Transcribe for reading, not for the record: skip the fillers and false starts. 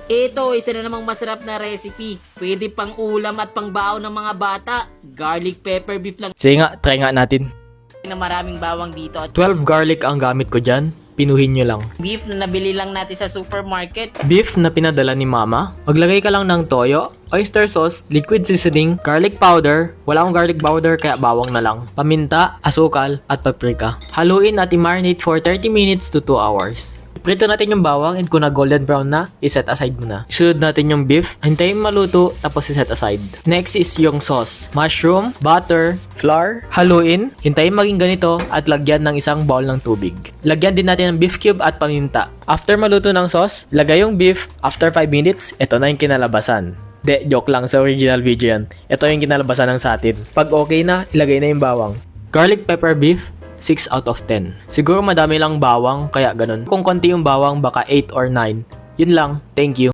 Ito, isa na namang masarap na recipe. Pwede pang ulam at pang baon ng mga bata. Garlic pepper beef lang Sige nga, try nga natin. na maraming bawang dito at 12 garlic ang gamit ko dyan. Pinuhin nyo lang. beef na nabili lang natin sa supermarket. Beef na pinadala ni mama. Maglagay ka lang ng toyo, oyster sauce, liquid seasoning, garlic powder. Wala akong garlic powder kaya bawang na lang. Paminta, asukal, at paprika. Haluin at i-marinate for 30 minutes to 2 hours. Prito natin yung bawang and kung na golden brown na, iset aside mo na. Isunod natin yung beef, hintayin maluto, tapos iset aside. Next is yung sauce. Mushroom, butter, flour, haluin, hintayin maging ganito at lagyan ng isang bowl ng tubig. Lagyan din natin ng beef cube at paminta. After maluto ng sauce, lagay yung beef. After 5 minutes, ito na yung kinalabasan. Joke lang, sa original video yan. Ito yung kinalabasan ng sa atin. Pag okay na, ilagay na yung bawang. Garlic pepper beef, 6 out of 10. Siguro madami lang bawang, kaya ganun. Kung konti yung bawang, baka 8 or 9. Yun lang. Thank you.